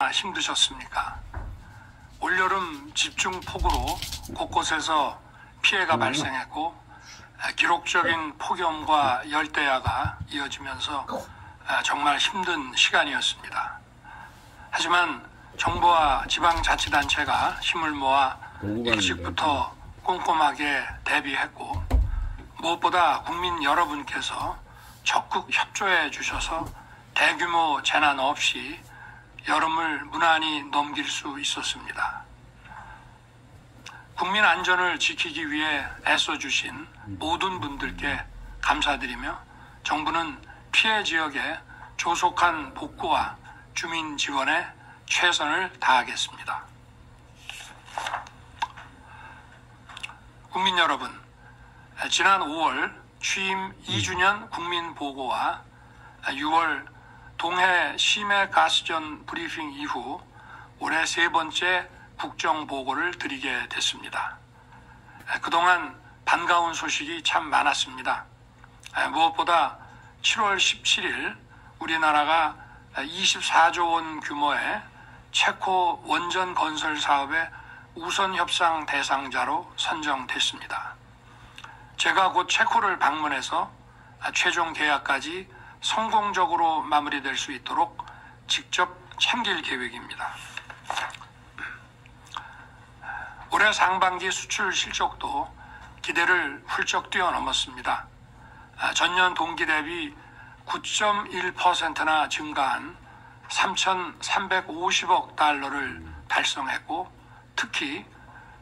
힘드셨습니까? 올여름 집중폭우로 곳곳에서 피해가 발생했고 기록적인 폭염과 열대야가 이어지면서 정말 힘든 시간이었습니다. 하지만 정부와 지방자치단체가 힘을 모아 일찍부터 꼼꼼하게 대비했고 무엇보다 국민 여러분께서 적극 협조해 주셔서 대규모 재난 없이 여름을 무난히 넘길 수 있었습니다. 국민 안전을 지키기 위해 애써주신 모든 분들께 감사드리며 정부는 피해 지역의 조속한 복구와 주민 지원에 최선을 다하겠습니다. 국민 여러분, 지난 5월 취임 2주년 국민보고와 6월 동해 심해가스전 브리핑 이후 올해 세 번째 국정보고를 드리게 됐습니다. 그동안 반가운 소식이 참 많았습니다. 무엇보다 7월 17일 우리나라가 24조 원 규모의 체코 원전 건설 사업의 우선 협상 대상자로 선정됐습니다. 제가 곧 체코를 방문해서 최종 계약까지 성공적으로 마무리될 수 있도록 직접 챙길 계획입니다. 올해 상반기 수출 실적도 기대를 훌쩍 뛰어넘었습니다. 전년 동기 대비 9.1%나 증가한 3,350억 달러를 달성했고 특히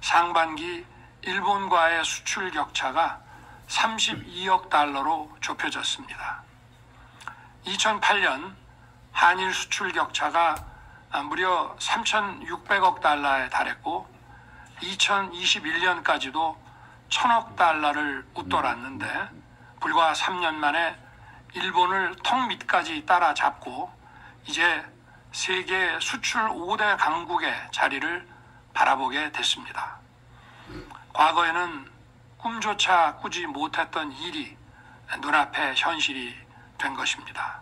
상반기 일본과의 수출 격차가 32억 달러로 좁혀졌습니다. 2008년 한일 수출 격차가 무려 3,600억 달러에 달했고 2021년까지도 1,000억 달러를 웃돌았는데 불과 3년 만에 일본을 턱 밑까지 따라잡고 이제 세계 수출 5대 강국의 자리를 바라보게 됐습니다. 과거에는 꿈조차 꾸지 못했던 일이 눈앞에 현실이 된 것입니다.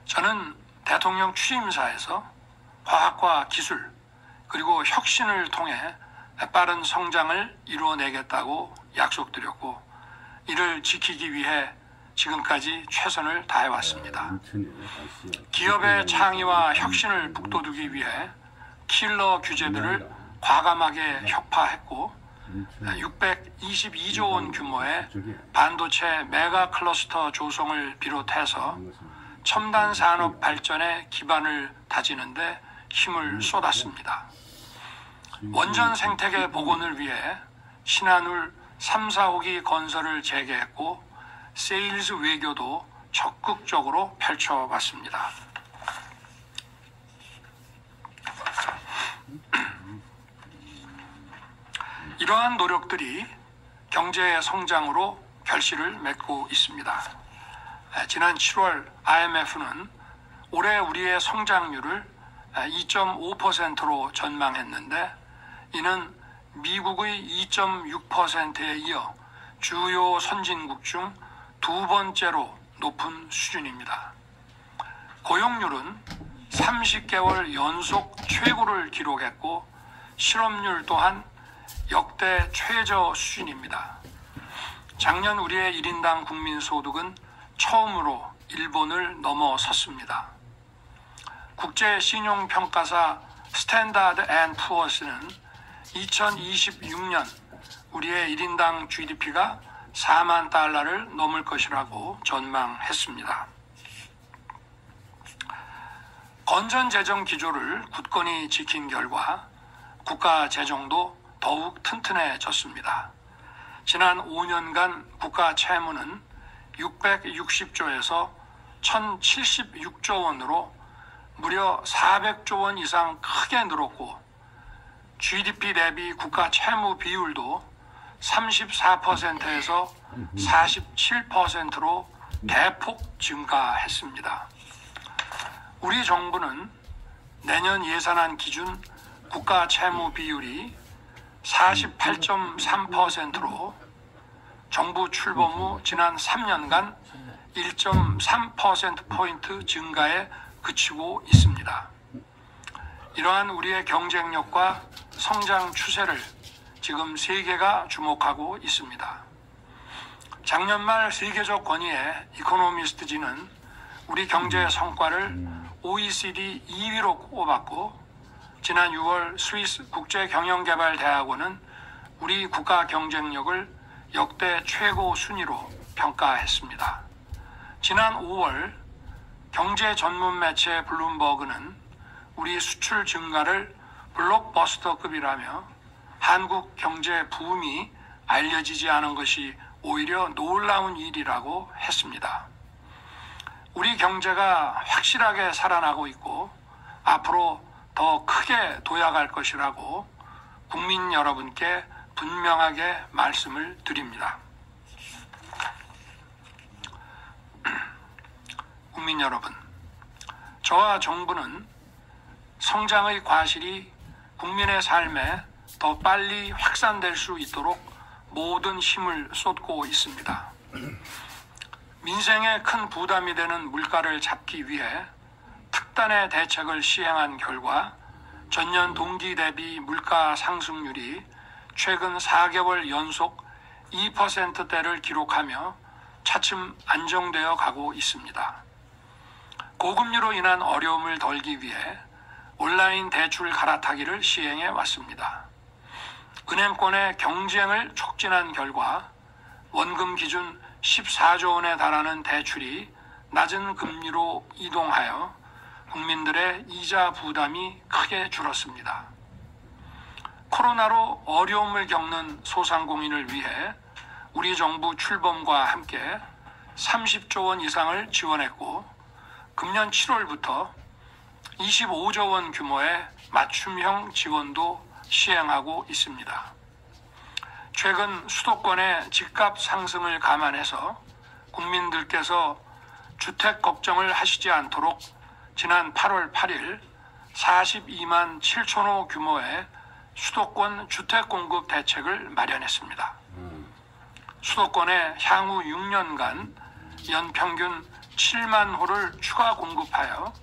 저는 대통령 취임사에서 과학과 기술 그리고 혁신을 통해 빠른 성장을 이루어내겠다고 약속드렸고 이를 지키기 위해 지금까지 최선을 다해왔습니다. 기업의 창의와 혁신을 북돋우기 위해 킬러 규제들을 과감하게 혁파했고 622조 원 규모의 반도체 메가 클러스터 조성을 비롯해서 첨단 산업 발전의 기반을 다지는데 힘을 쏟았습니다. 원전 생태계 복원을 위해 신한울 3, 4호기 건설을 재개했고 세일즈 외교도 적극적으로 펼쳐봤습니다. 이러한 노력들이 경제의 성장으로 결실을 맺고 있습니다. 지난 7월 IMF는 올해 우리의 성장률을 2.5%로 전망했는데 이는 미국의 2.6%에 이어 주요 선진국 중 두 번째로 높은 수준입니다. 고용률은 30개월 연속 최고를 기록했고 실업률 또한 역대 최저 수준입니다. 작년 우리의 1인당 국민소득은 처음으로 일본을 넘어섰습니다. 국제신용평가사 스탠다드 앤 푸어스는 2026년 우리의 1인당 GDP가 4만 달러를 넘을 것이라고 전망했습니다. 건전재정 기조를 굳건히 지킨 결과 국가 재정도 더욱 튼튼해졌습니다. 지난 5년간 국가 채무는 660조에서 1076조 원으로 무려 400조 원 이상 크게 늘었고 GDP 대비 국가 채무 비율도 34%에서 47%로 대폭 증가했습니다. 우리 정부는 내년 예산안 기준 국가 채무 비율이 48.3%로 정부 출범 후 지난 3년간 1.3%포인트 증가에 그치고 있습니다. 이러한 우리의 경쟁력과 성장 추세를 지금 세계가 주목하고 있습니다. 작년 말 세계적 권위의 이코노미스트지는 우리 경제 성과를 OECD 2위로 꼽았고, 지난 6월 스위스 국제경영개발대학원은 우리 국가 경쟁력을 역대 최고 순위로 평가했습니다. 지난 5월 경제 전문 매체 블룸버그는 우리 수출 증가를 블록버스터급이라며 한국 경제 붐이 알려지지 않은 것이 오히려 놀라운 일이라고 했습니다. 우리 경제가 확실하게 살아나고 있고 앞으로 더 크게 도약할 것이라고 국민 여러분께 분명하게 말씀을 드립니다. 국민 여러분, 저와 정부는 성장의 과실이 국민의 삶에 더 빨리 확산될 수 있도록 모든 힘을 쏟고 있습니다. 민생에 큰 부담이 되는 물가를 잡기 위해 특단의 대책을 시행한 결과 전년 동기 대비 물가 상승률이 최근 4개월 연속 2%대를 기록하며 차츰 안정되어 가고 있습니다. 고금리로 인한 어려움을 덜기 위해 온라인 대출 갈아타기를 시행해 왔습니다. 은행권의 경쟁을 촉진한 결과 원금 기준 14조 원에 달하는 대출이 낮은 금리로 이동하여 국민들의 이자 부담이 크게 줄었습니다. 코로나로 어려움을 겪는 소상공인을 위해 우리 정부 출범과 함께 30조 원 이상을 지원했고, 금년 7월부터 25조 원 규모의 맞춤형 지원도 시행하고 있습니다. 최근 수도권의 집값 상승을 감안해서 국민들께서 주택 걱정을 하시지 않도록 지난 8월 8일 42만 7천 호 규모의 수도권 주택 공급 대책을 마련했습니다. 수도권에 향후 6년간 연평균 7만 호를 추가 공급하여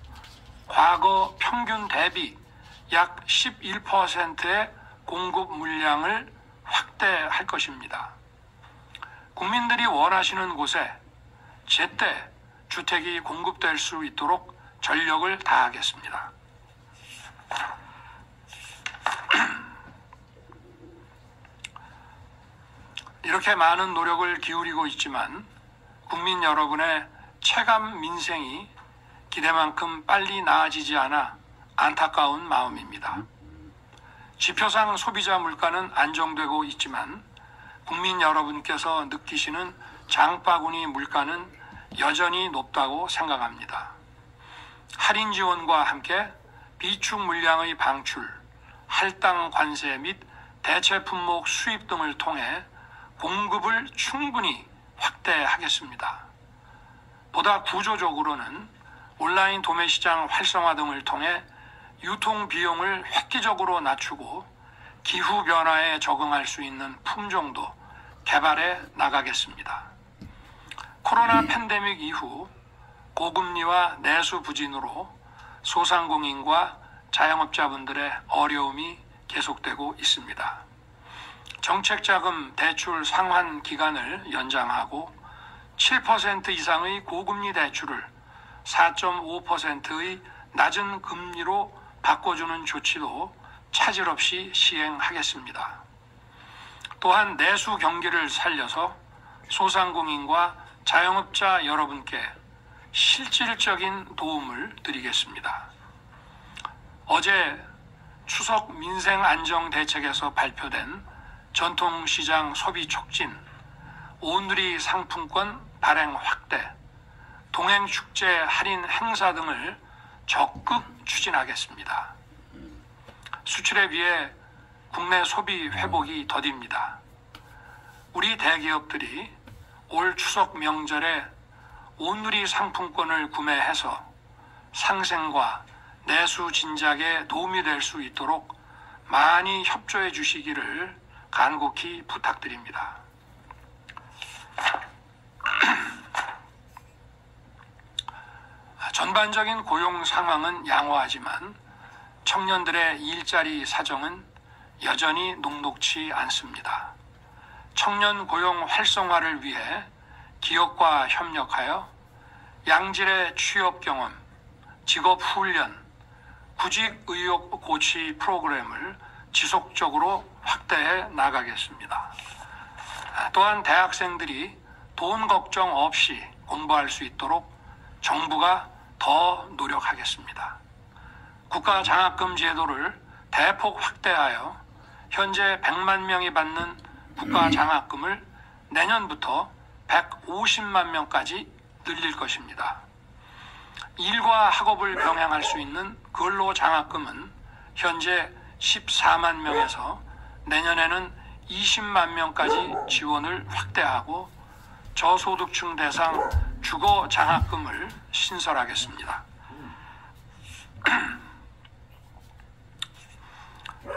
과거 평균 대비 약 11%의 공급 물량을 확대할 것입니다. 국민들이 원하시는 곳에 제때 주택이 공급될 수 있도록 전력을 다하겠습니다. 이렇게 많은 노력을 기울이고 있지만 국민 여러분의 체감 민생이 기대만큼 빨리 나아지지 않아 안타까운 마음입니다. 지표상 소비자 물가는 안정되고 있지만 국민 여러분께서 느끼시는 장바구니 물가는 여전히 높다고 생각합니다. 할인 지원과 함께 비축 물량의 방출, 할당 관세 및 대체 품목 수입 등을 통해 공급을 충분히 확대하겠습니다. 보다 구조적으로는 온라인 도매 시장 활성화 등을 통해 유통 비용을 획기적으로 낮추고 기후 변화에 적응할 수 있는 품종도 개발해 나가겠습니다. 코로나 팬데믹 이후 고금리와 내수 부진으로 소상공인과 자영업자분들의 어려움이 계속되고 있습니다. 정책자금 대출 상환 기간을 연장하고 7% 이상의 고금리 대출을 4.5%의 낮은 금리로 바꿔주는 조치도 차질 없이 시행하겠습니다. 또한 내수 경기를 살려서 소상공인과 자영업자 여러분께 실질적인 도움을 드리겠습니다. 어제 추석 민생 안정 대책에서 발표된 전통시장 소비 촉진, 온누리 상품권 발행 확대, 동행축제 할인 행사 등을 적극 추진하겠습니다. 수출에 비해 국내 소비 회복이 더딥니다. 우리 대기업들이 올 추석 명절에 온누리 상품권을 구매해서 상생과 내수 진작에 도움이 될 수 있도록 많이 협조해 주시기를 간곡히 부탁드립니다. 전반적인 고용 상황은 양호하지만 청년들의 일자리 사정은 여전히 녹록치 않습니다. 청년 고용 활성화를 위해 기업과 협력하여 양질의 취업 경험, 직업 훈련, 구직 의욕 고취 프로그램을 지속적으로 확대해 나가겠습니다. 또한 대학생들이 돈 걱정 없이 공부할 수 있도록 정부가 더 노력하겠습니다. 국가장학금 제도를 대폭 확대하여 현재 100만 명이 받는 국가장학금을 내년부터 150만 명까지 늘릴 것입니다. 일과 학업을 병행할 수 있는 근로장학금은 현재 14만 명에서 내년에는 20만 명까지 지원을 확대하고 저소득층 대상 주거장학금을 신설하겠습니다.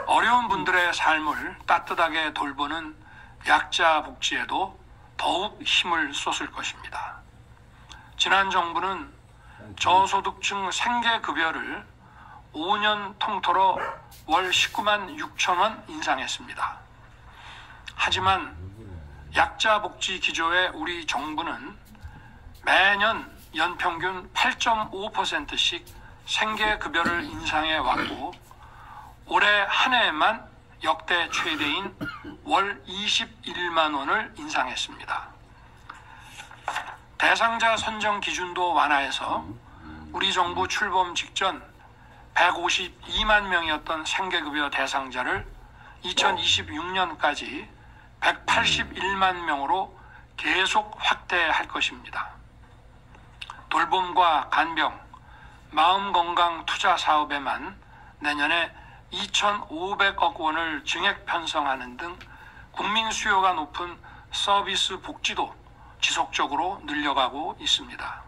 어려운 분들의 삶을 따뜻하게 돌보는 약자 복지에도 더욱 힘을 쏟을 것입니다. 지난 정부는 저소득층 생계급여를 5년 통틀어 월 19만 6천 원 인상했습니다. 하지만 약자 복지 기조의 우리 정부는 매년 연평균 8.5%씩 생계급여를 인상해 왔고 올해 한 해에만 역대 최대인 월 21만 원을 인상했습니다. 대상자 선정 기준도 완화해서 우리 정부 출범 직전 152만 명이었던 생계급여 대상자를 2026년까지 181만 명으로 계속 확대할 것입니다. 돌봄과 간병, 마음건강 투자 사업에만 내년에 2,500억 원을 증액 편성하는 등 국민 수요가 높은 서비스 복지도 지속적으로 늘려가고 있습니다.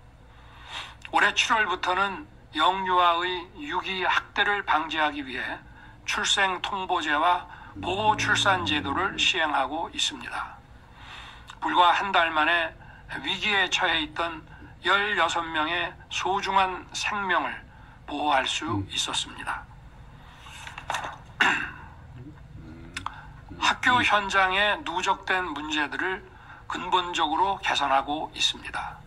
올해 7월부터는 영유아의 유기 학대를 방지하기 위해 출생통보제와 보호출산제도를 시행하고 있습니다. 불과 한 달 만에 위기에 처해 있던 16명의 소중한 생명을 보호할 수 있었습니다. 학교 현장에 누적된 문제들을 근본적으로 개선하고 있습니다.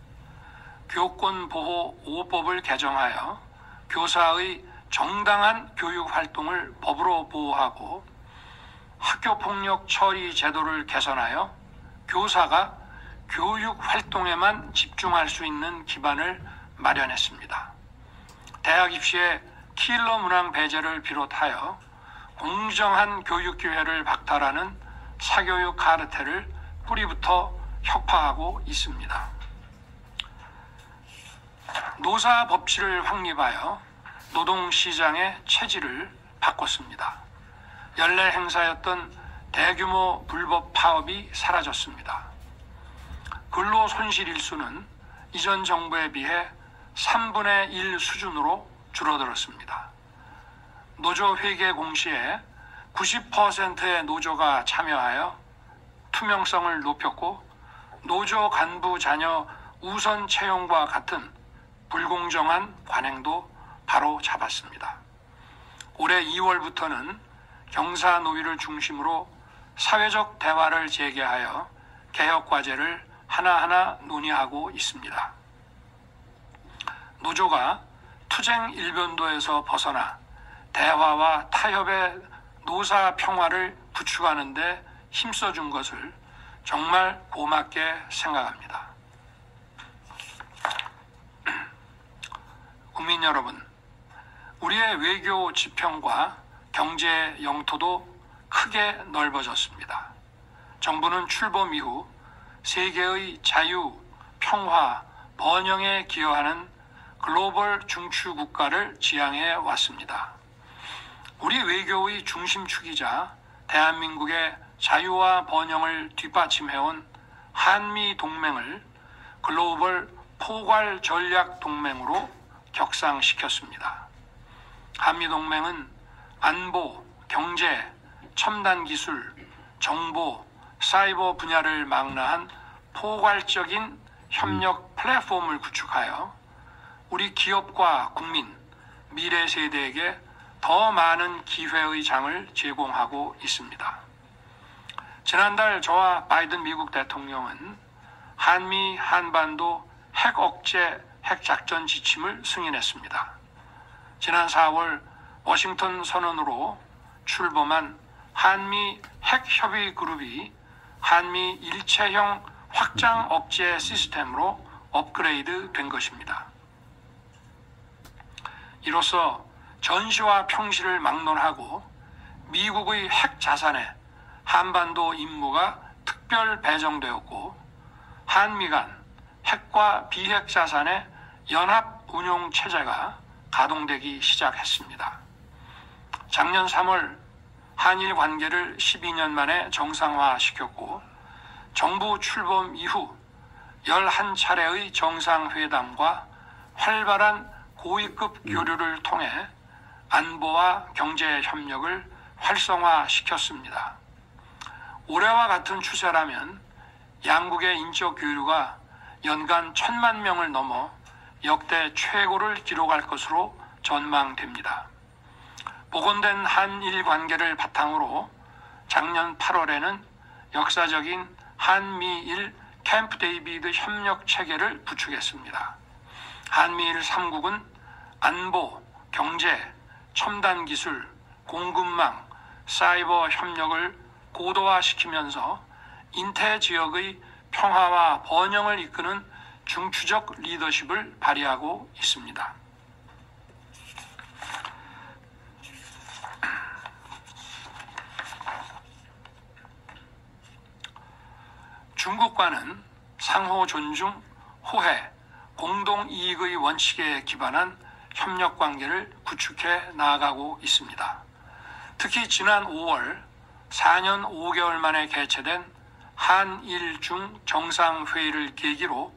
교권보호 5법을 개정하여 교사의 정당한 교육활동을 법으로 보호하고 학교폭력 처리 제도를 개선하여 교사가 교육활동에만 집중할 수 있는 기반을 마련했습니다. 대학 입시에 킬러 문항 배제를 비롯하여 공정한 교육기회를 박탈하는 사교육 카르텔을 뿌리부터 혁파하고 있습니다. 노사 법치를 확립하여 노동시장의 체질을 바꿨습니다. 연례 행사였던 대규모 불법 파업이 사라졌습니다. 근로 손실 일수는 이전 정부에 비해 3분의 1 수준으로 줄어들었습니다. 노조 회계 공시에 90%의 노조가 참여하여 투명성을 높였고 노조 간부 자녀 우선 채용과 같은 불공정한 관행도 바로 잡았습니다. 올해 2월부터는 경사노위를 중심으로 사회적 대화를 재개하여 개혁 과제를 하나하나 논의하고 있습니다. 노조가 투쟁 일변도에서 벗어나 대화와 타협의 노사 평화를 구축하는 데 힘써준 것을 정말 고맙게 생각합니다. 국민 여러분, 우리의 외교 지평과 경제 영토도 크게 넓어졌습니다. 정부는 출범 이후 세계의 자유, 평화, 번영에 기여하는 글로벌 중추 국가를 지향해 왔습니다. 우리 외교의 중심축이자 대한민국의 자유와 번영을 뒷받침해온 한미 동맹을 글로벌 포괄 전략 동맹으로 격상시켰습니다. 한미 동맹은 안보, 경제, 첨단 기술, 정보, 사이버 분야를 망라한 포괄적인 협력 플랫폼을 구축하여 우리 기업과 국민, 미래 세대에게 더 많은 기회의 장을 제공하고 있습니다. 지난달 저와 바이든 미국 대통령은 한미 한반도 핵 억제 핵작전 지침을 승인했습니다. 지난 4월 워싱턴 선언으로 출범한 한미 핵협의 그룹이 한미 일체형 확장 억제 시스템으로 업그레이드 된 것입니다. 이로써 전시와 평시를 막론하고 미국의 핵 자산에 한반도 임무가 특별 배정되었고 한미 간 핵과 비핵 자산의 연합 운용 체제가 가동되기 시작했습니다. 작년 3월 한일 관계를 12년 만에 정상화시켰고 정부 출범 이후 11차례의 정상회담과 활발한 고위급 교류를 통해 안보와 경제 협력을 활성화시켰습니다. 올해와 같은 추세라면 양국의 인적 교류가 연간 1,000만 명을 넘어 역대 최고를 기록할 것으로 전망됩니다. 복원된 한일 관계를 바탕으로 작년 8월에는 역사적인 한미일 캠프 데이비드 협력 체계를 구축했습니다. 한미일 3국은 안보, 경제, 첨단 기술, 공급망, 사이버 협력을 고도화시키면서 인태 지역의 평화와 번영을 이끄는 중추적 리더십을 발휘하고 있습니다. 중국과는 상호 존중, 호혜, 공동 이익의 원칙에 기반한 협력 관계를 구축해 나아가고 있습니다. 특히 지난 5월 4년 5개월 만에 개최된 한일중 정상회의를 계기로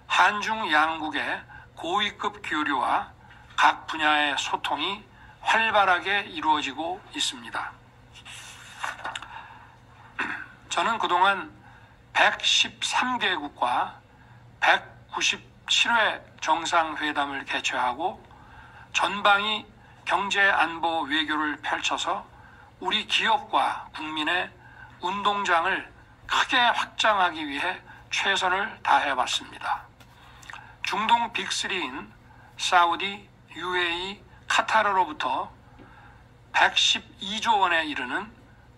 한중 양국의 고위급 교류와 각 분야의 소통이 활발하게 이루어지고 있습니다. 저는 그동안 113개국과 197회 정상회담을 개최하고 전방위 경제 안보 외교를 펼쳐서 우리 기업과 국민의 운동장을 크게 확장하기 위해 최선을 다해왔습니다. 중동 빅3인 사우디, UAE, 카타르로부터 112조 원에 이르는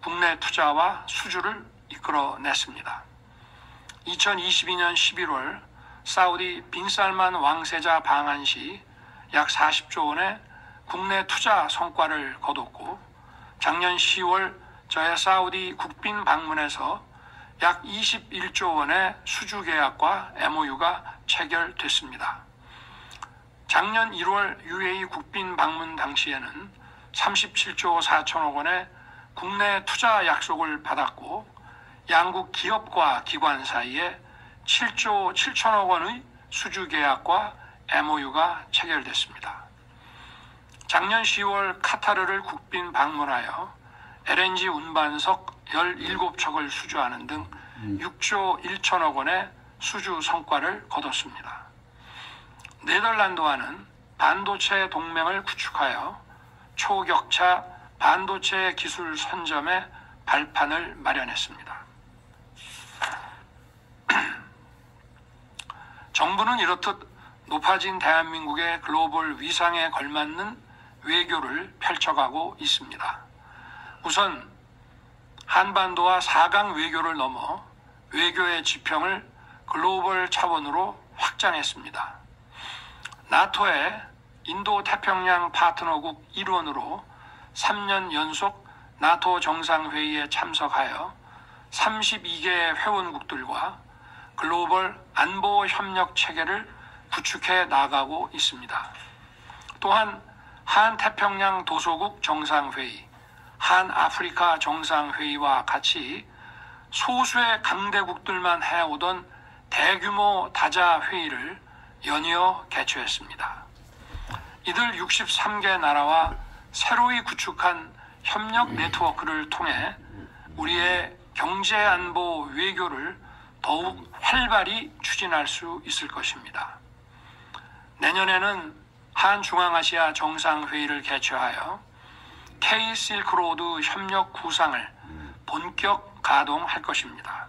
국내 투자와 수주를 이끌어냈습니다. 2022년 11월 사우디 빈살만 왕세자 방한 시 약 40조 원의 국내 투자 성과를 거뒀고 작년 10월 저의 사우디 국빈 방문에서 약 21조 원의 수주 계약과 MOU가 체결됐습니다. 작년 1월 UAE 국빈 방문 당시에는 37조 4천억 원의 국내 투자 약속을 받았고 양국 기업과 기관 사이에 7조 7천억 원의 수주 계약과 MOU가 체결됐습니다. 작년 10월 카타르를 국빈 방문하여 LNG 운반석 17척을 수주하는 등 6조 1천억 원의 수주 성과를 거뒀습니다. 네덜란드와는 반도체 동맹을 구축하여 초격차 반도체 기술 선점의 발판을 마련했습니다. 정부는 이렇듯 높아진 대한민국의 글로벌 위상에 걸맞는 외교를 펼쳐가고 있습니다. 우선 한반도와 4강 외교를 넘어 외교의 지평을 글로벌 차원으로 확장했습니다. 나토의 인도태평양 파트너국 일원으로 3년 연속 나토 정상회의에 참석하여 32개 회원국들과 글로벌 안보 협력 체계를 구축해 나가고 있습니다. 또한 한태평양 도서국 정상회의, 한아프리카 정상회의와 같이 소수의 강대국들만 해오던 대규모 다자회의를 연이어 개최했습니다. 이들 63개 나라와 새로이 구축한 협력 네트워크를 통해 우리의 경제안보 외교를 더욱 활발히 추진할 수 있을 것입니다. 내년에는 한중앙아시아 정상회의를 개최하여 K-실크로드 협력 구상을 본격 가동할 것입니다.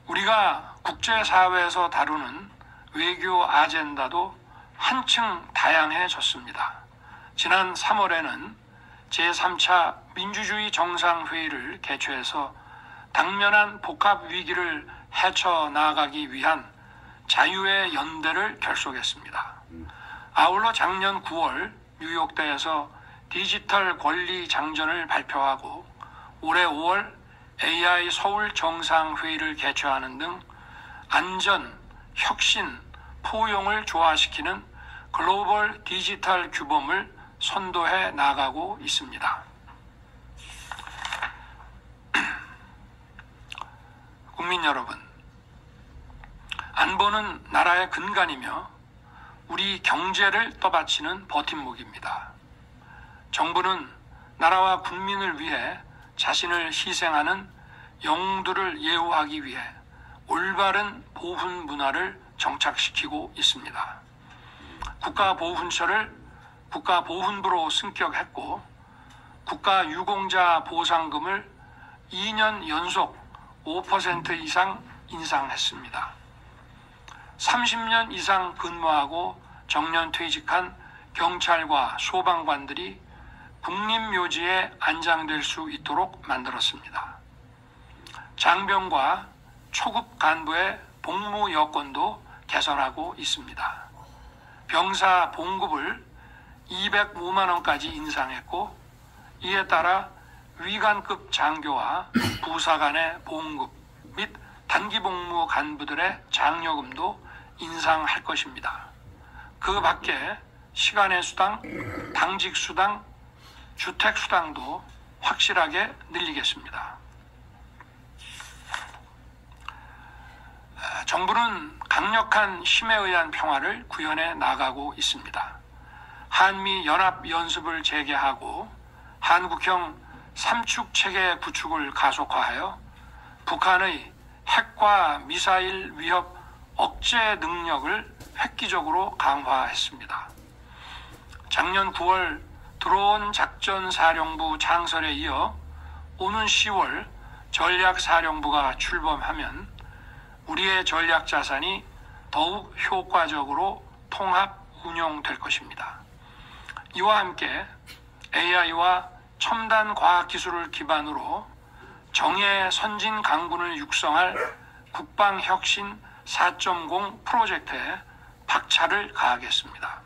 우리가 국제사회에서 다루는 외교 아젠다도 한층 다양해졌습니다. 지난 3월에는 제3차 민주주의 정상회의를 개최해서 당면한 복합 위기를 헤쳐나가기 위한 자유의 연대를 결속했습니다. 아울러 작년 9월 뉴욕대에서 디지털 권리 장전을 발표하고 올해 5월 AI 서울 정상회의를 개최하는 등 안전, 혁신, 포용을 조화시키는 글로벌 디지털 규범을 선도해 나가고 있습니다. 국민 여러분, 안보는 나라의 근간이며 우리 경제를 떠받치는 버팀목입니다. 정부는 나라와 국민을 위해 자신을 희생하는 영웅들을 예우하기 위해 올바른 보훈 문화를 정착시키고 있습니다. 국가보훈처를 국가보훈부로 승격했고 국가유공자 보상금을 2년 연속 5% 이상 인상했습니다. 30년 이상 근무하고 정년 퇴직한 경찰과 소방관들이 국립묘지에 안장될 수 있도록 만들었습니다. 장병과 초급 간부의 복무 여건도 개선하고 있습니다. 병사 봉급을 205만 원까지 인상했고 이에 따라 위관급 장교와 부사관의 봉급 및 단기복무 간부들의 장려금도 인상할 것입니다. 그 밖에 시간의 수당, 당직 수당, 주택 수당도 확실하게 늘리겠습니다. 정부는 강력한 힘에 의한 평화를 구현해 나가고 있습니다. 한미 연합 연습을 재개하고 한국형 삼축 체계 구축을 가속화하여 북한의 핵과 미사일 위협 억제 능력을 획기적으로 강화했습니다. 작년 9월 드론 작전사령부 창설에 이어 오는 10월 전략사령부가 출범하면 우리의 전략자산이 더욱 효과적으로 통합 운용될 것입니다. 이와 함께 AI와 첨단 과학기술을 기반으로 정예 선진 강군을 육성할 국방혁신 4.0 프로젝트에 박차를 가하겠습니다.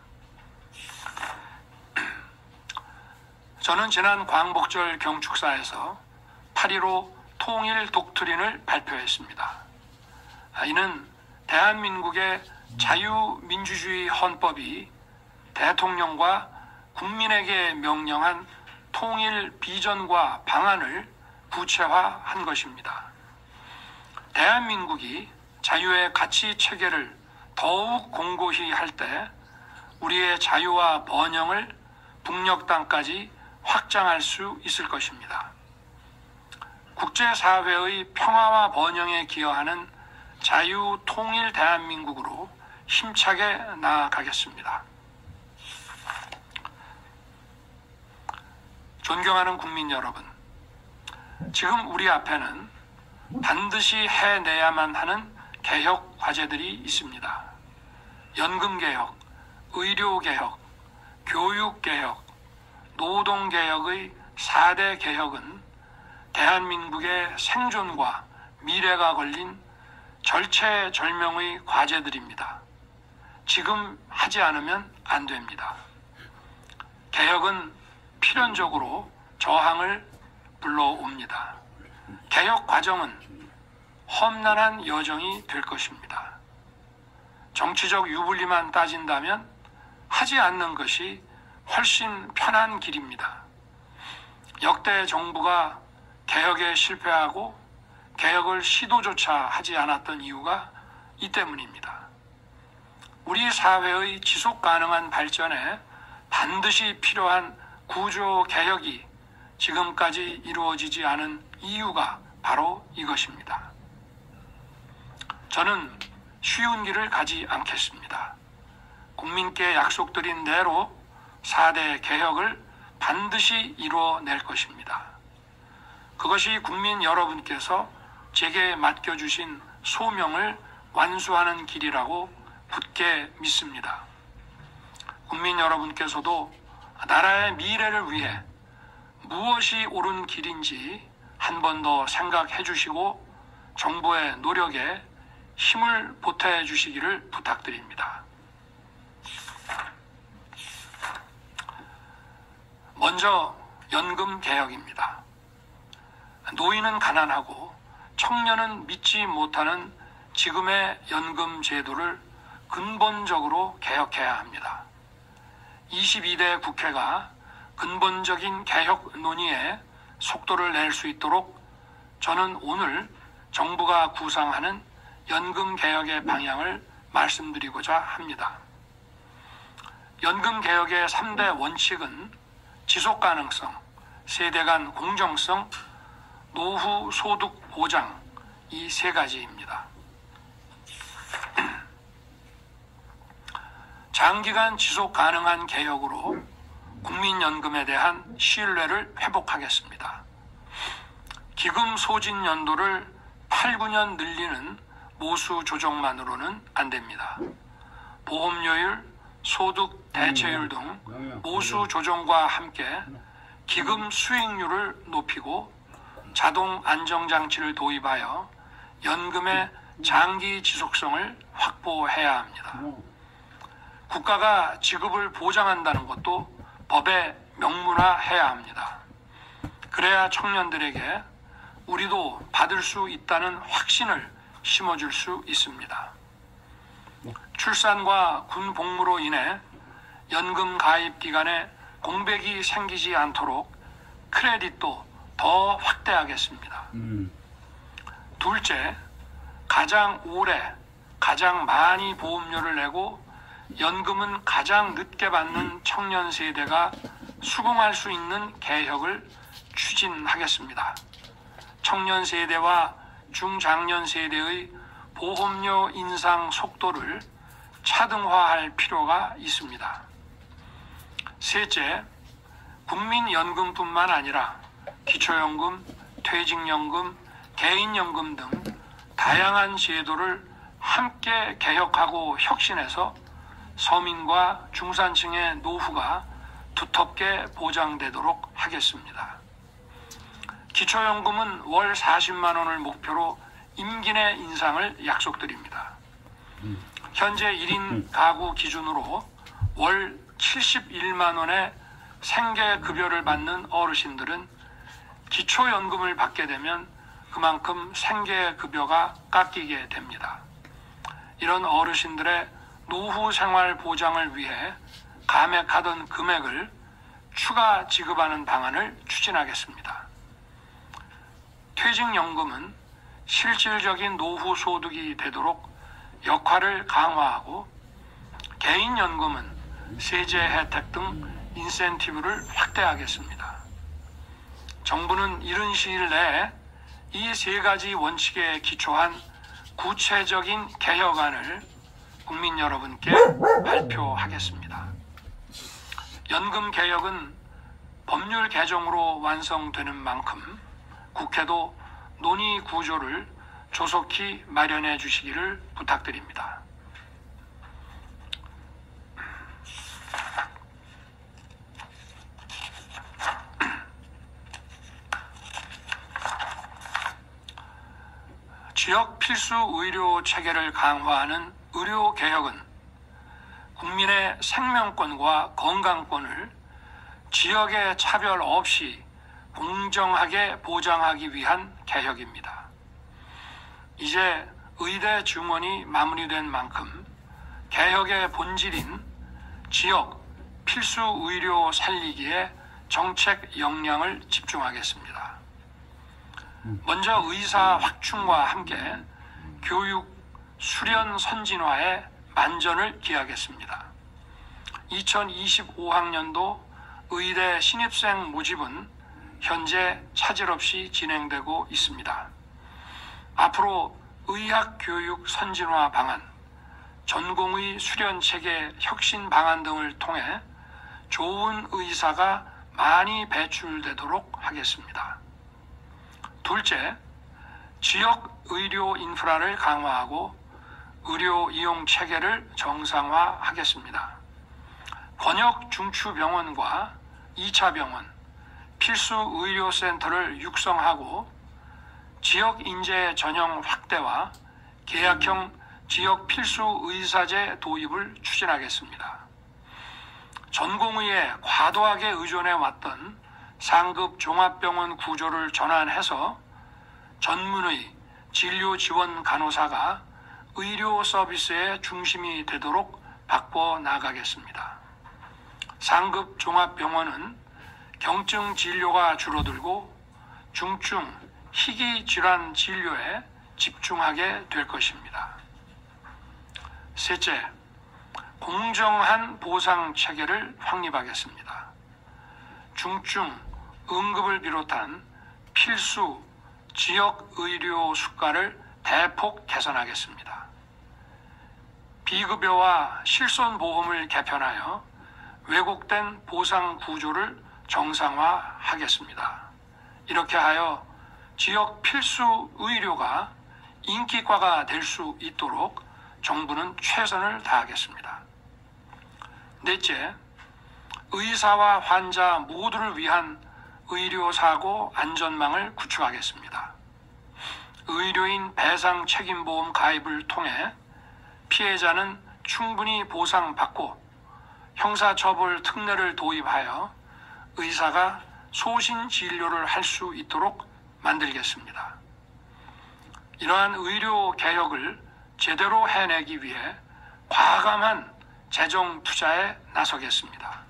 저는 지난 광복절 경축사에서 8.15 통일 독트린을 발표했습니다. 이는 대한민국의 자유민주주의 헌법이 대통령과 국민에게 명령한 통일 비전과 방안을 구체화한 것입니다. 대한민국이 자유의 가치 체계를 더욱 공고히 할 때 우리의 자유와 번영을 북녘 땅까지 확장할 수 있을 것입니다. 국제사회의 평화와 번영에 기여하는 자유 통일 대한민국으로 힘차게 나아가겠습니다. 존경하는 국민 여러분, 지금 우리 앞에는 반드시 해내야만 하는 개혁 과제들이 있습니다. 연금개혁, 의료개혁, 교육개혁, 노동개혁의 4대 개혁은 대한민국의 생존과 미래가 걸린 절체절명의 과제들입니다. 지금 하지 않으면 안 됩니다. 개혁은 필연적으로 저항을 불러옵니다. 개혁 과정은 험난한 여정이 될 것입니다. 정치적 유불리만 따진다면 하지 않는 것이 훨씬 편한 길입니다. 역대 정부가 개혁에 실패하고 개혁을 시도조차 하지 않았던 이유가 이 때문입니다. 우리 사회의 지속 가능한 발전에 반드시 필요한 구조 개혁이 지금까지 이루어지지 않은 이유가 바로 이것입니다. 저는 쉬운 길을 가지 않겠습니다. 국민께 약속드린 대로 4대 개혁을 반드시 이루어낼 것입니다. 그것이 국민 여러분께서 제게 맡겨주신 소명을 완수하는 길이라고 굳게 믿습니다. 국민 여러분께서도 나라의 미래를 위해 무엇이 옳은 길인지 한 번 더 생각해 주시고 정부의 노력에 힘을 보태 주시기를 부탁드립니다. 먼저 연금 개혁입니다. 노인은 가난하고 청년은 믿지 못하는 지금의 연금 제도를 근본적으로 개혁해야 합니다. 22대 국회가 근본적인 개혁 논의에 속도를 낼 수 있도록 저는 오늘 정부가 구상하는 연금 개혁의 방향을 말씀드리고자 합니다. 연금 개혁의 3대 원칙은 지속 가능성, 세대 간 공정성, 노후 소득 보장 이 세 가지입니다. 장기간 지속 가능한 개혁으로 국민연금에 대한 신뢰를 회복하겠습니다. 기금 소진 연도를 8, 9년 늘리는 모수 조정만으로는 안 됩니다. 보험료율, 소득 대체율 등 모수 조정과 함께 기금 수익률을 높이고 자동 안정장치를 도입하여 연금의 장기 지속성을 확보해야 합니다. 국가가 지급을 보장한다는 것도 법에 명문화해야 합니다. 그래야 청년들에게 우리도 받을 수 있다는 확신을 심어줄 수 있습니다. 출산과 군 복무로 인해 연금 가입 기간에 공백이 생기지 않도록 크레딧도 더 확대하겠습니다. 둘째, 가장 오래, 가장 많이 보험료를 내고 연금은 가장 늦게 받는 청년 세대가 수긍할 수 있는 개혁을 추진하겠습니다. 청년 세대와 중장년 세대의 보험료 인상 속도를 차등화할 필요가 있습니다. 셋째, 국민연금뿐만 아니라 기초연금, 퇴직연금, 개인연금 등 다양한 제도를 함께 개혁하고 혁신해서 서민과 중산층의 노후가 두텁게 보장되도록 하겠습니다. 기초연금은 월 40만 원을 목표로 임기 내 인상을 약속드립니다. 현재 1인 가구 기준으로 월 71만 원의 생계급여를 받는 어르신들은 기초연금을 받게 되면 그만큼 생계급여가 깎이게 됩니다. 이런 어르신들의 노후 생활 보장을 위해 감액하던 금액을 추가 지급하는 방안을 추진하겠습니다. 퇴직연금은 실질적인 노후 소득이 되도록 역할을 강화하고 개인연금은 세제 혜택 등 인센티브를 확대하겠습니다. 정부는 이른 시일 내에 이 세 가지 원칙에 기초한 구체적인 개혁안을 국민 여러분께 발표하겠습니다. 연금 개혁은 법률 개정으로 완성되는 만큼 국회도 논의 구조를 조속히 마련해 주시기를 부탁드립니다. 지역 필수 의료 체계를 강화하는 의료 개혁은 국민의 생명권과 건강권을 지역의 차별 없이 공정하게 보장하기 위한 개혁입니다. 이제 의대 증원이 마무리된 만큼 개혁의 본질인 지역 필수 의료 살리기에 정책 역량을 집중하겠습니다. 먼저 의사 확충과 함께 교육 수련 선진화에 만전을 기하겠습니다. 2025학년도 의대 신입생 모집은 현재 차질 없이 진행되고 있습니다. 앞으로 의학교육 선진화 방안, 전공의 수련체계 혁신 방안 등을 통해 좋은 의사가 많이 배출되도록 하겠습니다. 둘째, 지역 의료 인프라를 강화하고 의료 이용 체계를 정상화하겠습니다. 권역 중추병원과 2차 병원, 필수 의료센터를 육성하고 지역 인재 전형 확대와 계약형 지역 필수 의사제 도입을 추진하겠습니다. 전공의에 과도하게 의존해 왔던 상급 종합병원 구조를 전환해서 전문의 진료 지원 간호사가 의료 서비스의 중심이 되도록 바꿔 나가겠습니다. 상급 종합병원은 경증 진료가 줄어들고 중증, 희귀 질환 진료에 집중하게 될 것입니다. 셋째, 공정한 보상 체계를 확립하겠습니다. 중증, 응급을 비롯한 필수 지역 의료 수가를 대폭 개선하겠습니다. 비급여와 실손보험을 개편하여 왜곡된 보상 구조를 정상화하겠습니다. 이렇게 하여 지역 필수 의료가 인기과가 될 수 있도록 정부는 최선을 다하겠습니다. 넷째, 의사와 환자 모두를 위한 의료사고 안전망을 구축하겠습니다. 의료인 배상 책임보험 가입을 통해 피해자는 충분히 보상받고 형사처벌 특례를 도입하여 의사가 소신 진료를 할 수 있도록 만들겠습니다. 이러한 의료 개혁을 제대로 해내기 위해 과감한 재정 투자에 나서겠습니다.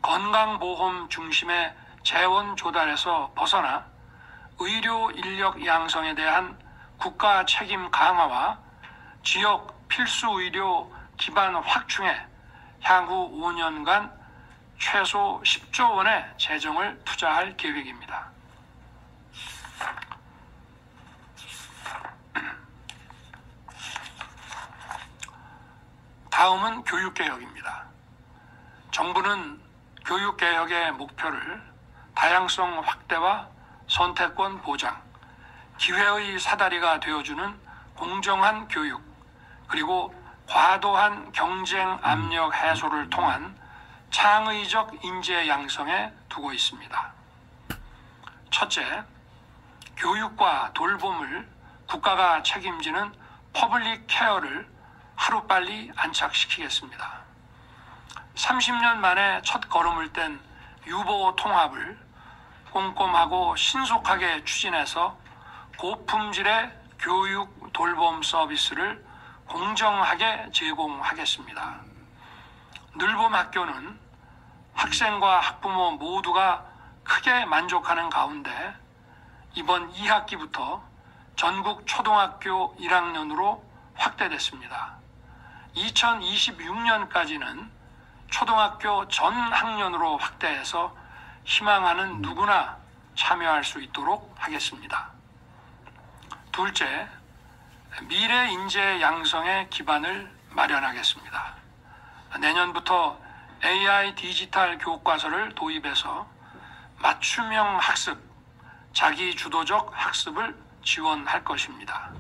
건강보험 중심의 재원 조달에서 벗어나 의료 인력 양성에 대한 국가 책임 강화와 지역 필수 의료 기반 확충에 향후 5년간 최소 10조 원의 재정을 투자할 계획입니다. 다음은 교육개혁입니다. 정부는 교육개혁의 목표를 다양성 확대와 선택권 보장, 기회의 사다리가 되어주는 공정한 교육, 그리고 과도한 경쟁 압력 해소를 통한 창의적 인재 양성에 두고 있습니다. 첫째, 교육과 돌봄을 국가가 책임지는 퍼블릭 케어를 하루빨리 안착시키겠습니다. 30년 만에 첫 걸음을 뗀 유보 통합을 꼼꼼하고 신속하게 추진해서 고품질의 교육 돌봄 서비스를 공정하게 제공하겠습니다. 늘봄 학교는 학생과 학부모 모두가 크게 만족하는 가운데 이번 2학기부터 전국 초등학교 1학년으로 확대됐습니다. 2026년까지는 초등학교 전 학년으로 확대해서 희망하는 누구나 참여할 수 있도록 하겠습니다. 둘째, 미래 인재 양성의 기반을 마련하겠습니다. 내년부터 AI 디지털 교과서를 도입해서 맞춤형 학습, 자기 주도적 학습을 지원할 것입니다.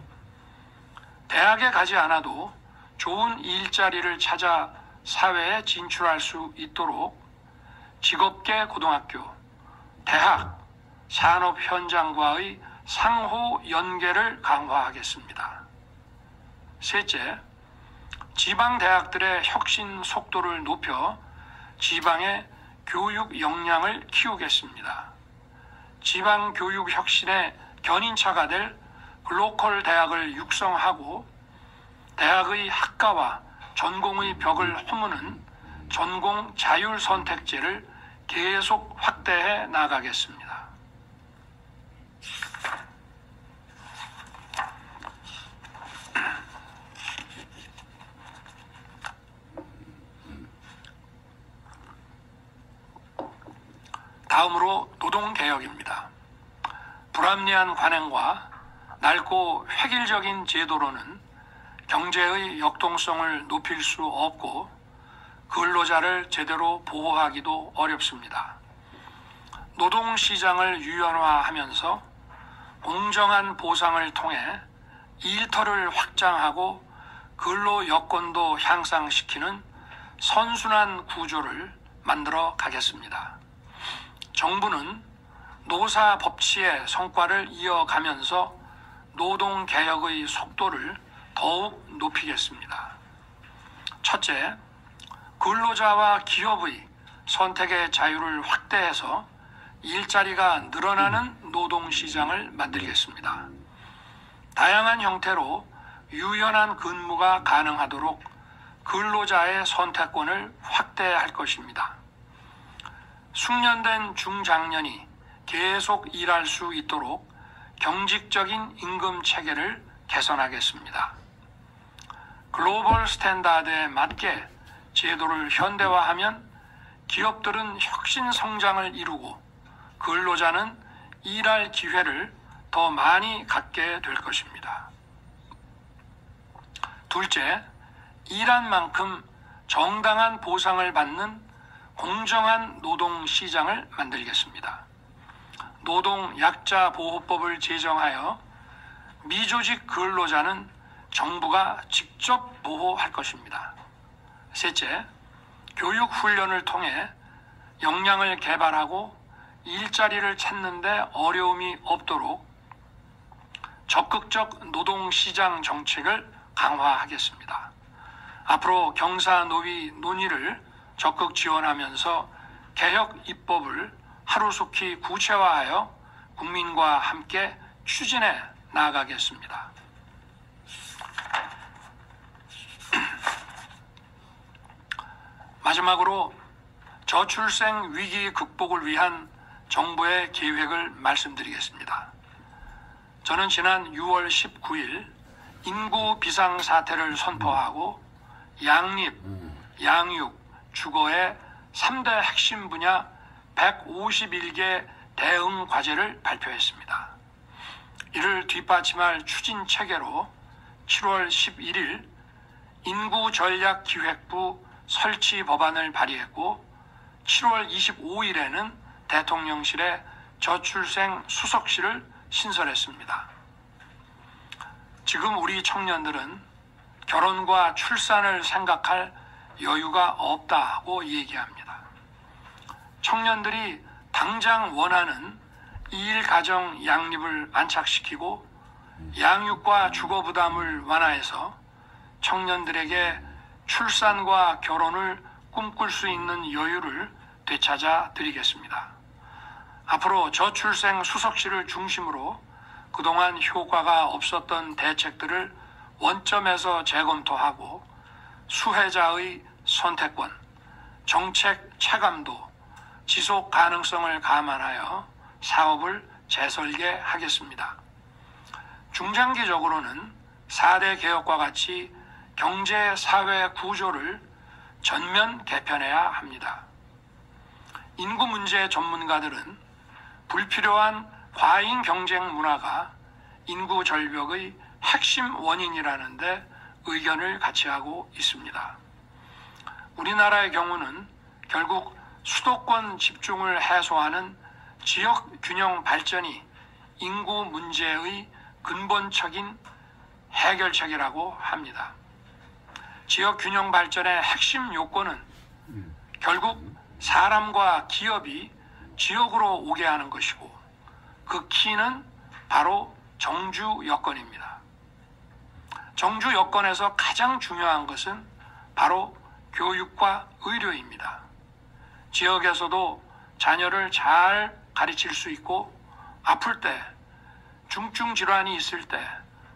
대학에 가지 않아도 좋은 일자리를 찾아 사회에 진출할 수 있도록 직업계 고등학교, 대학, 산업 현장과의 상호 연계를 강화하겠습니다. 셋째, 지방 대학들의 혁신 속도를 높여 지방의 교육 역량을 키우겠습니다. 지방 교육 혁신의 견인차가 될 글로컬 대학을 육성하고 대학의 학과와 전공의 벽을 허무는 전공 자율 선택제를 계속 확대해 나가겠습니다. 다음으로 노동개혁입니다. 불합리한 관행과 낡고 획일적인 제도로는 경제의 역동성을 높일 수 없고 근로자를 제대로 보호하기도 어렵습니다. 노동시장을 유연화하면서 공정한 보상을 통해 일터를 확장하고 근로 여건도 향상시키는 선순환 구조를 만들어 가겠습니다. 정부는 노사 법치의 성과를 이어가면서 노동개혁의 속도를 더욱 높이겠습니다. 첫째, 근로자와 기업의 선택의 자유를 확대해서 일자리가 늘어나는 노동시장을 만들겠습니다. 다양한 형태로 유연한 근무가 가능하도록 근로자의 선택권을 확대할 것입니다. 숙련된 중장년이 계속 일할 수 있도록 경직적인 임금 체계를 개선하겠습니다. 글로벌 스탠다드에 맞게 제도를 현대화하면 기업들은 혁신 성장을 이루고 근로자는 일할 기회를 더 많이 갖게 될 것입니다. 둘째, 일한 만큼 정당한 보상을 받는 공정한 노동시장을 만들겠습니다. 노동약자보호법을 제정하여 미조직 근로자는 정부가 직접 보호할 것입니다. 셋째, 교육훈련을 통해 역량을 개발하고 일자리를 찾는 데 어려움이 없도록 적극적 노동시장 정책을 강화하겠습니다. 앞으로 경사노위 논의를 적극 지원하면서 개혁 입법을 하루속히 구체화하여 국민과 함께 추진해 나아가겠습니다. 마지막으로 저출생 위기 극복을 위한 정부의 계획을 말씀드리겠습니다. 저는 지난 6월 19일 인구 비상사태를 선포하고 양립, 양육, 주거의 3대 핵심 분야 151개 대응 과제를 발표했습니다. 이를 뒷받침할 추진 체계로 7월 11일 인구전략기획부 설치 법안을 발의했고 7월 25일에는 대통령실에 저출생 수석실을 신설했습니다. 지금 우리 청년들은 결혼과 출산을 생각할 여유가 없다고 얘기합니다. 청년들이 당장 원하는 일가정 양립을 안착시키고 양육과 주거 부담을 완화해서 청년들에게 출산과 결혼을 꿈꿀 수 있는 여유를 되찾아 드리겠습니다. 앞으로 저출생 수석실을 중심으로 그동안 효과가 없었던 대책들을 원점에서 재검토하고 수혜자의 선택권, 정책 체감도, 지속 가능성을 감안하여 사업을 재설계하겠습니다. 중장기적으로는 4대 개혁과 같이 경제 사회 구조를 전면 개편해야 합니다. 인구 문제 전문가들은 불필요한 과잉 경쟁 문화가 인구 절벽의 핵심 원인이라는데 의견을 같이 하고 있습니다. 우리나라의 경우는 결국 수도권 집중을 해소하는 지역 균형 발전이 인구 문제의 근본적인 해결책이라고 합니다. 지역 균형 발전의 핵심 요건은 결국 사람과 기업이 지역으로 오게 하는 것이고 그 키는 바로 정주 여건입니다. 정주 여건에서 가장 중요한 것은 바로 교육과 의료입니다. 지역에서도 자녀를 잘 가르칠 수 있고 아플 때, 중증 질환이 있을 때,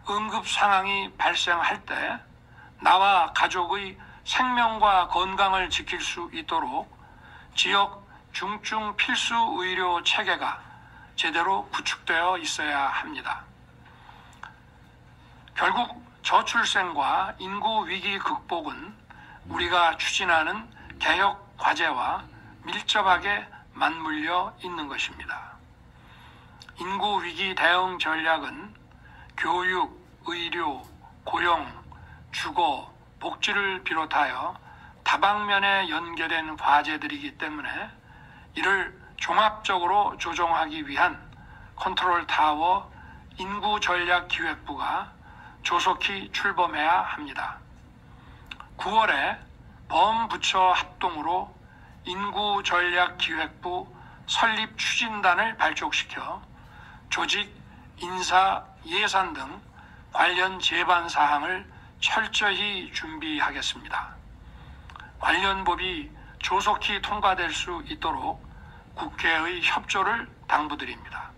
응급 상황이 발생할 때 나와 가족의 생명과 건강을 지킬 수 있도록 지역 중증 필수 의료 체계가 제대로 구축되어 있어야 합니다. 결국 저출생과 인구 위기 극복은 우리가 추진하는 개혁 과제와 밀접하게 맞물려 있는 것입니다. 인구 위기 대응 전략은 교육, 의료, 고용, 주거, 복지를 비롯하여 다방면에 연계된 과제들이기 때문에 이를 종합적으로 조정하기 위한 컨트롤 타워 인구전략기획부가 조속히 출범해야 합니다. 9월에 범부처 합동으로 인구전략기획부 설립 추진단을 발족시켜 조직, 인사, 예산 등 관련 제반 사항을 철저히 준비하겠습니다. 관련 법이 조속히 통과될 수 있도록 국회의 협조를 당부드립니다.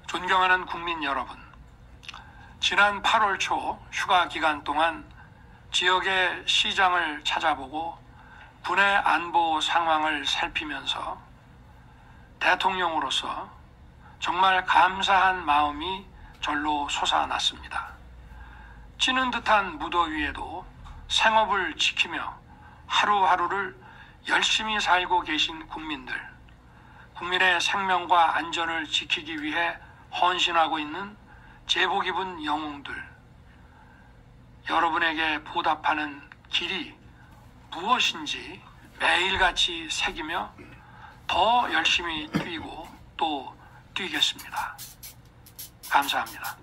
존경하는 국민 여러분, 지난 8월 초 휴가 기간 동안 지역의 시장을 찾아보고 군의 안보 상황을 살피면서 대통령으로서 정말 감사한 마음이 절로 솟아났습니다. 찌는 듯한 무더위에도 생업을 지키며 하루하루를 열심히 살고 계신 국민들, 국민의 생명과 안전을 지키기 위해 헌신하고 있는 제복 입은 영웅들, 여러분에게 보답하는 길이 무엇인지 매일같이 새기며 더 열심히 뛰고 또 뛰겠습니다. 감사합니다.